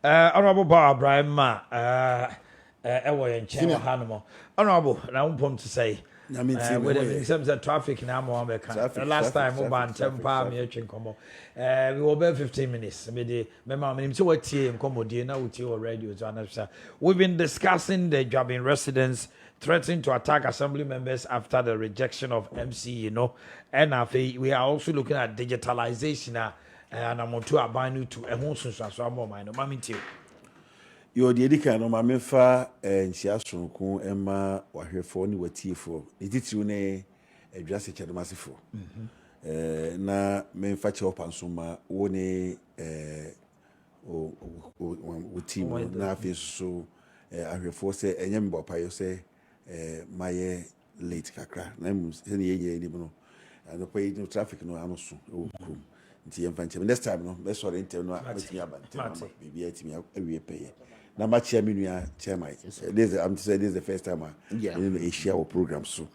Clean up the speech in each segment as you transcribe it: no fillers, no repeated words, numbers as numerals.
Honorable Bob Brahma, Honorable, now I'm to say, with some traffic in America. The last time we banned 10 pounds, we were about 15 minutes. We've been discussing the Jabin residents threatening to attack assembly members after the rejection of MC, and we are also looking at digitalization. And I'm on to a binu to a monstrous as well. Mammy, you're the Edika, no, my fa and Siasun, Emma, or her phone with tea for. It is you a dress at the massive. Na men fetch up and summa, one with team, nothing so. I hear for say, and young Bopayo say, my late cacra, names any year, and the pay no traffic no Amazon. Next time, no, that's what I tell you. I'm pay. Now, my chairman, chairman. I'm saying this is the first time I share our program. So,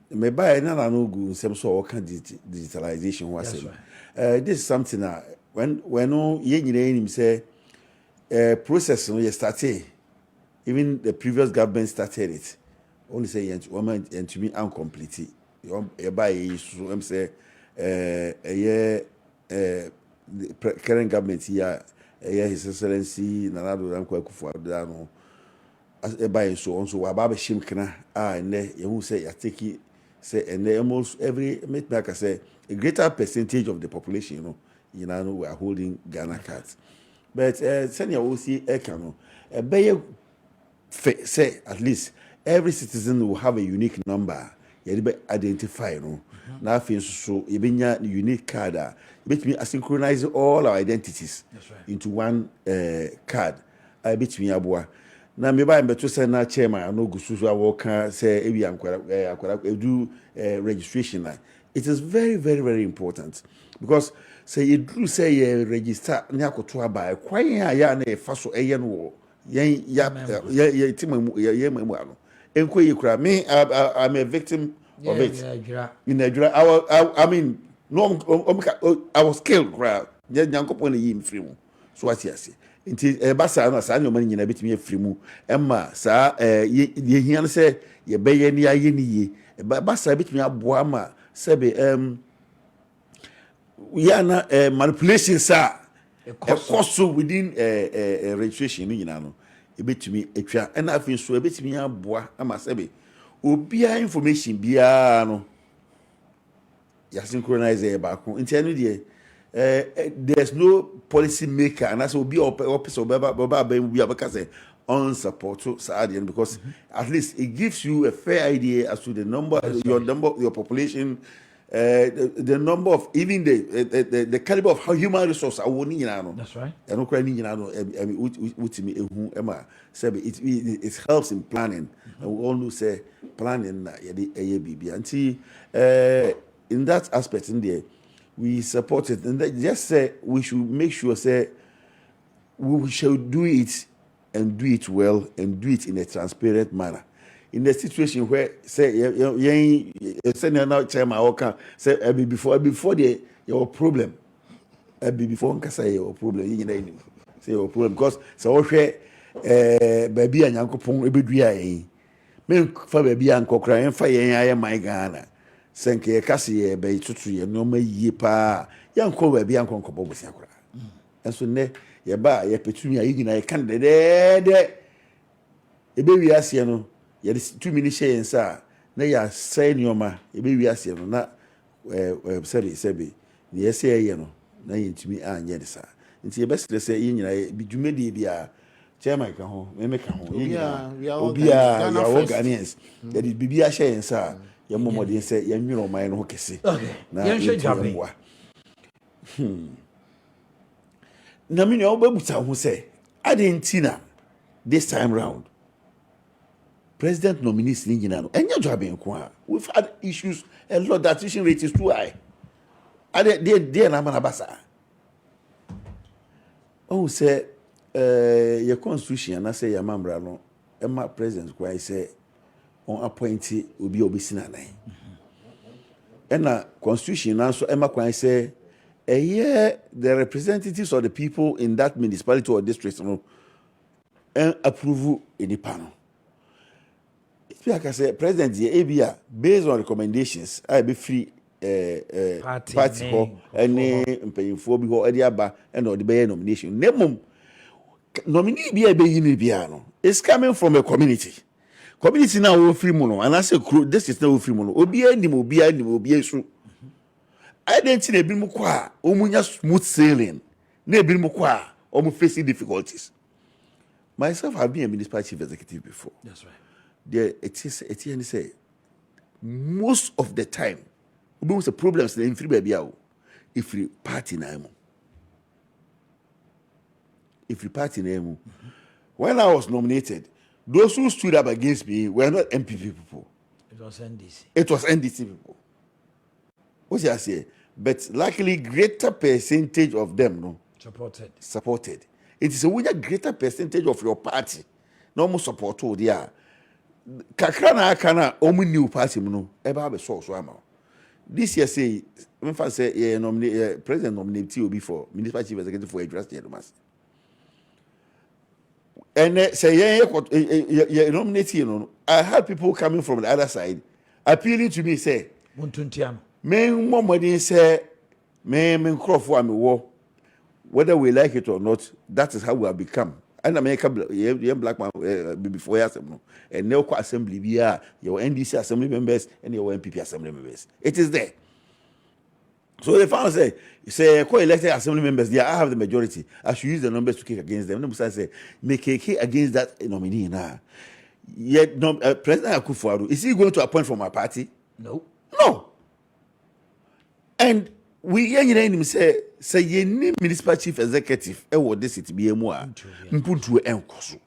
maybe I know good in some sort of digitalization was this is something that when no him say process no started, even the previous government started it. Only say woman and to me incomplete. By so I'm say. The current government here, His Excellency Nana Addo Dankwa Akufo-Addo, as a buy so on so Ababa Shimkina, and you say, I take it, say, and almost every make I say a greater percentage of the population, we are holding Ghana cards. But senior OC Ekano, a bay say at least every citizen will have a unique number. You identify, Now, so you bring a unique card. Bet me synchronize all our identities into one card. I bet me abua. Now, maybe I'm better say na chairman. I know Gususu worker say we do registration. It is very, very, very important because say you do say you register nyako to buy. Why ya na faso eyen wo ya timu me, I'm a victim of it. In Nigeria, I mean, no, I was killed. So what you say? Until Bassa, no, San, your money in a bit me a free move. Emma, sir, ye say, ye bay any ye, but Bassa bit me a boama, Sebe, we are not manipulation, sir. A cost within a registration, you know. A bit to me a tria, and I feel so a bit me a bois, I must say, Ubia information, Biano. You synchronize a back in there's no policy maker, and that's will be opposite of Baba we have a unsupported Sadian because at least it gives you a fair idea as to the number, your population. The number of even the caliber of how human resources are winning. That's right. I don't cry. It helps in planning. And we all know say planning. And see, in that aspect in there, we support it. And just say we should make sure say we shall do it and do it well and do it in a transparent manner. In a situation where say you send now chairman or say before your problem before say your problem you say your problem because so share baby and yankopon ebedua yi me fa baby ankokra en fa yen aye my Ghana senke kase ye be tutu ye no ma yie pa yanko baby ankonkobo bosi akora enso ne ye ba ye petumi ayi nyina ye kan de ebe wi ase no ye 2 minutes say na ya say nyoma ebe wi ase no na sebi ne ye say ye no na yentumi anye de sa nti ye best say ye nyina bi dwumedi bia chairman ka ho me ka ho obia ya Ghanaians ye di bibia hye yensa ye momode say ye nwiro man no kese na ye hye jabe na me no obabuta ho say adentina this time round president nominees in Ghana. We've had issues a lot. That tuition rate is too high. Are they na manabasa? Oh, say your constitution. I say your member no. Emma president why say on appointee will be obesina nine. And na constitution also Emma why say the representatives of the people in that municipality or district and approve any panel. Like I said, President the ABA, based on recommendations, I be free party ho any mpanyinfo bi ho ade aba and or the be nomination. Nemum nominee bi e be yini bia no is coming from a community. Community now we free mono and I say this is now free mono. Obi anim so. I didn't see ebi mu kwa omunya smooth sailing. Na ebi mu kwa omu facing difficulties. Myself have been a municipal chief executive before. That's right. There it is say most of the time we have problems in free baby if we party na emu. If we party na emu. When I was nominated, those who stood up against me were not MPP people. It was NDC. It was NDC people. What I say? But luckily, greater percentage of them supported. It is a greater percentage of your party no more support to there. Kakra na kana omu new party no eba be so ama. This year say me fa say nominate president nominate Obi for municipal chief executive for address the mass. And say nominate no. I had people coming from the other side appealing to me say Muntuntiano. Me momodin say me crofo am wo whether we like it or not, that is how we have become. And America black man before no. And now assembly your NDC assembly members and your MPP assembly members. It is there. So the found say co-elected assembly members, I have the majority. I should use the numbers to kick against them. And say make a kick against that nominee now. Yet President Akufo-Addo, is he going to appoint from our party? No. And we him say ye ni municipal chief executive what this it be emu a mpuntu enkoso.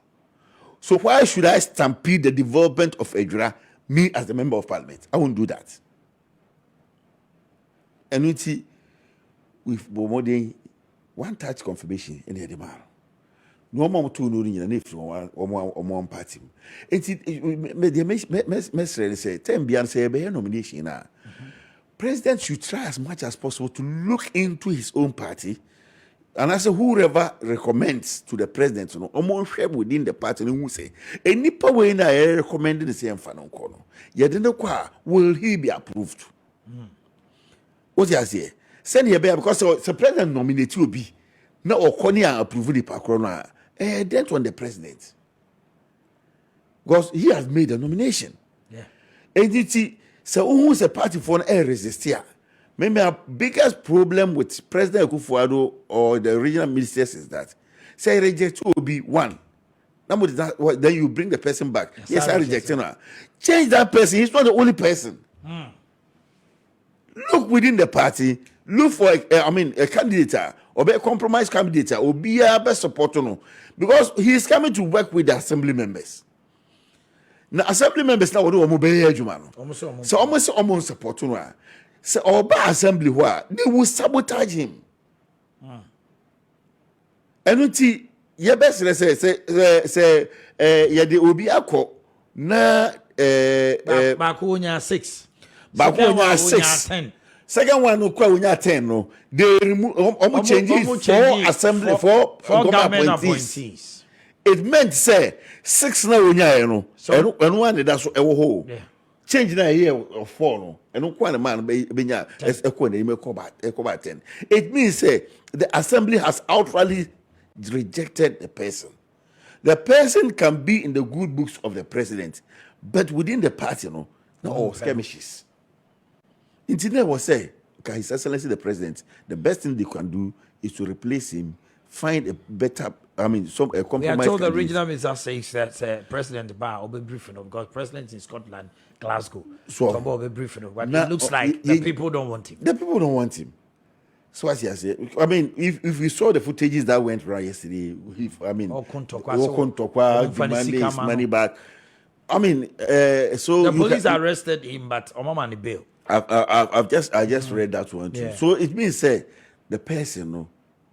So why should I stampede the development of Ejura, me as the member of parliament? I won't do that. And with Bomode one touch confirmation in the demand. No more two no in if one party. It say 10 beyond say be nomination now. President should try as much as possible to look into his own party, and as whoever recommends to the president, within the party, who say any power in I recommended the same fan corner. Yet in the qua will he be approved? What you say? Send here because the president nominate will be now or Konya approve the Pakrona. Then on the president, because he has made a nomination. Yeah. And so who's a party for an resist here? Maybe our biggest problem with President Akufo-Addo or the regional ministers is that say reject will be one. Then you bring the person back. Yes, I reject him. Change that person. He's not the only person. Look within the party. Look for a candidate or a compromise candidate or be a best supporter. Because he is coming to work with the assembly members. Now assembly members now do obey Jumano. So almost support no. So oba assembly they will sabotage him. And unti ye best say ye de obi akọ na Bakunya 6. Bakunya 6. Second one no kwa unya 10 no. They remove change for assembly for government appointees. It meant say 6 na unya no. And one that's so ewo ho. Change na here of 4 no. And one man benya echo na ime 10. It means say the assembly has outrightly rejected the person. The person can be in the good books of the president, but within the party no skirmishes. Internet was say, His Excellency the President, the best thing they can do is to replace him, find a better, a compromise. We are told the regional minister says that President Barr will be briefing because President in Scotland, Glasgow, so will be briefing. But it looks like the people don't want him. The people don't want him. So as I say, if we saw the footages that went right yesterday, demands money back. So the police arrested him, but Omamani bail. I just read that one too. Yeah. So it means the person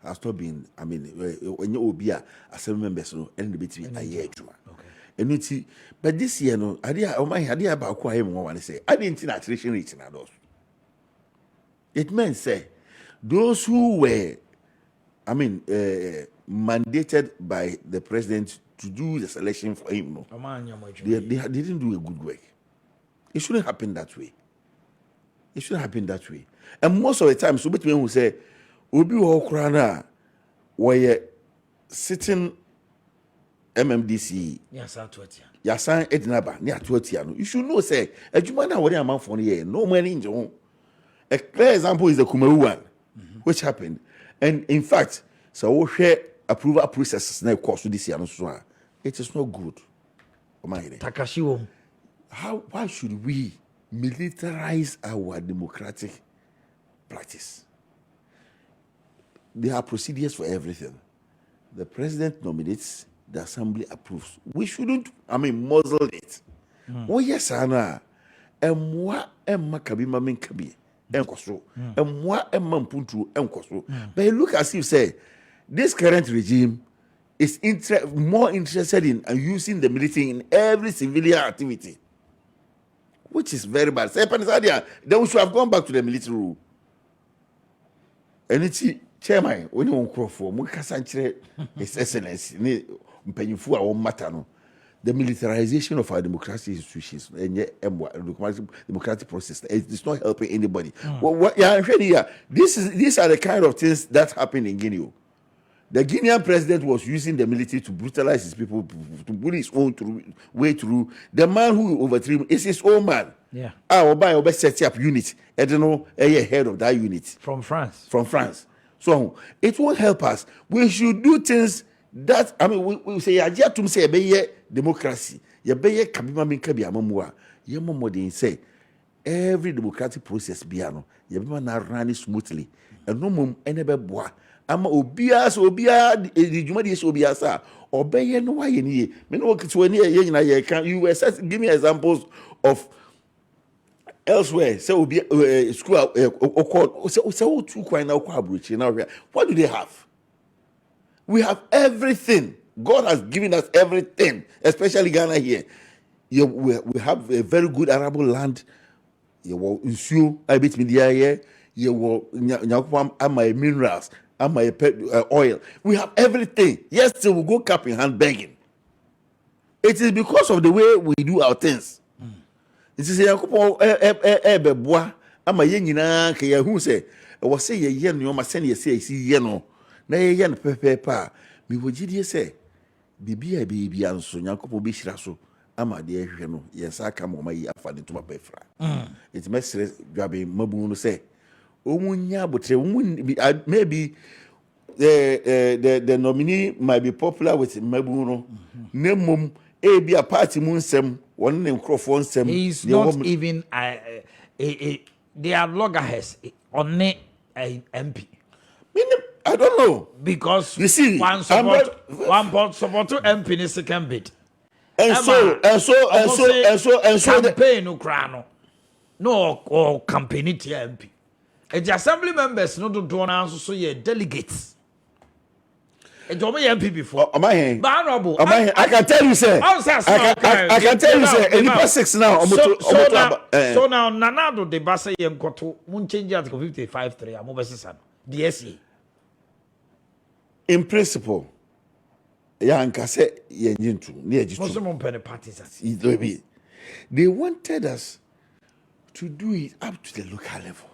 has not been. When you be assembly members and the between a year. Okay. But this year I didn't about who I want to say. I didn't think attrition reaching at all. It means those who were, mandated by the president to do the selection for him, no, they didn't do a good work. It shouldn't happen that way. It shouldn't happen that way. And most of the time, so between who say, Obi Okrana, were sitting MMDC. Yes, I told you. Yasan Edinaba, near 20. You should know, say, a Jumana, what a man for year, no money in your. A clear example is the Kumeru one, which happened. And in fact, so we share approval processes now course this year. It is not good. Takashiwo. Why should we militarize our democratic practice? There are procedures for everything. The president nominates, the assembly approves. We shouldn't, muzzle it. Oh, yes, Anna. And what Emma Kabima mean Kabi. And what Emma Puntu and Koso. But look as you say, this current regime is more interested in using the military in every civilian activity, which is very bad. Say, then we should have gone back to the military rule. And it's chairman, when you want for Mukasanche, His Excellency, Mpenyufu, our matter. The militarization of our democratic institutions and democratic process, it's not helping anybody. These are the kind of things that happen in Guinea. The Guinean president was using the military to brutalize his people, to put his own way through. The man who overthrew him is his own man. Yeah. Oba set up unit. I don't know, head of that unit. From France. So it won't help us. We should do things that, we say, to say, be democracy. You be kabima min kabi amamwa. You momo say every democratic process biano. You be na run smoothly. And no mum enebe boa. Ama obia the juma dey obia sa. Obeye no why ni. Me no kiti wani ye nyina ye can you give me examples of elsewhere. Say obia school say two kwai na kwa abrochi na. What do they have? We have everything. God has given us everything, especially Ghana here. We have a very good arable land. You will ensure I bet me the year. You will my minerals, my oil. We have everything. Yes, so we go cap in hand begging. It is because of the way we do our things. It is a couple bois. I'm a yenina who say, I was say yen, you must send you say, see yeno. Na yen pepe. Me would you say? Bibi and so Yankopo Bishraso, Ama de Heno, yes, I come on my affair to my pefra. It's message grabbing Mabuno say, oh, but maybe the nominee might be popular with Mabuno. Nemum, a be a party moon sem, one name Crawford sem. He's not even they are loggerheads on a MP. I don't know. Because you see, one support to MP in second bid. And so campaign Ukraino. No or campaign it MP. And the assembly members not to do an answer so ye delegates. And to me MP before. I can tell you, sir. I can tell you, sir. And you 6 now. So now Nanado de Bassa and Koto Moon change article 55.3. I'm over the SE. In principle, Yankase Yenjintu, near Muslim partisans. They wanted us to do it up to the local level.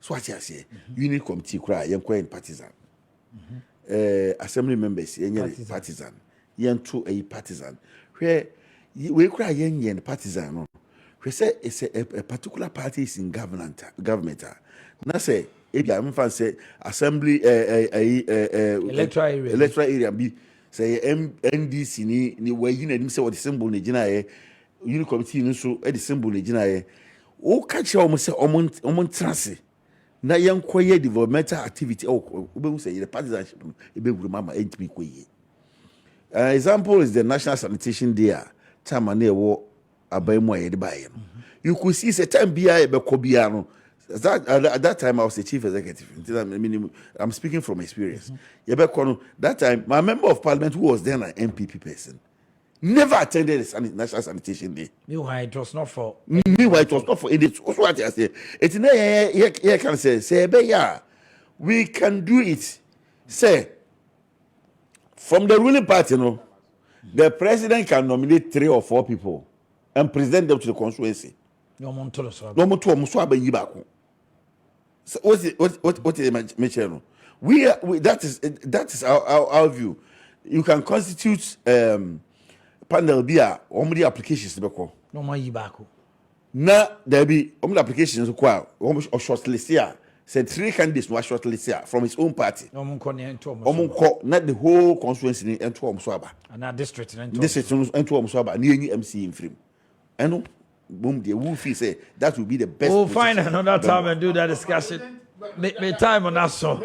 So what I say, unit committee cry, young partisan. Assembly members, partisan. Young to a partisan. Where we cry young partisan. We say it's a particular party is in government. Now say. I'm fancy assembly electoral area be say NDC ni way you say what the symbol ni jina unit committee no so the symbol ni jina o catch almost say omon trance na yan koye developmental activity o be say the partisanship e be wuru mama entimi koye. Example is the National Sanitation Day time na e wo abamu aye de baye no you could see say time bia e be ko bia no. At that time, I was the chief executive. I'm speaking from experience. That time, my member of parliament, who was then an MPP person, never attended the National Sanitation Day. Meanwhile, it was not for. It. Also, what I say, it's can say, we can do it. Say, from the ruling party, the president can nominate 3 or 4 people and present them to the constituency. No more to Yibako. So what is the we that is our view. You can constitute panel beer omri applications beko. No more Yibako. Na there be omri applications or shortlist here. Said 3 candidates were shortlisted here from his own party. No more not the whole constituency into Omswaba. And our district into Omswaba, near MC in frame. And boom, the Wolfie say that will be the best. We'll find another time and do that discussion. Make time on that, so.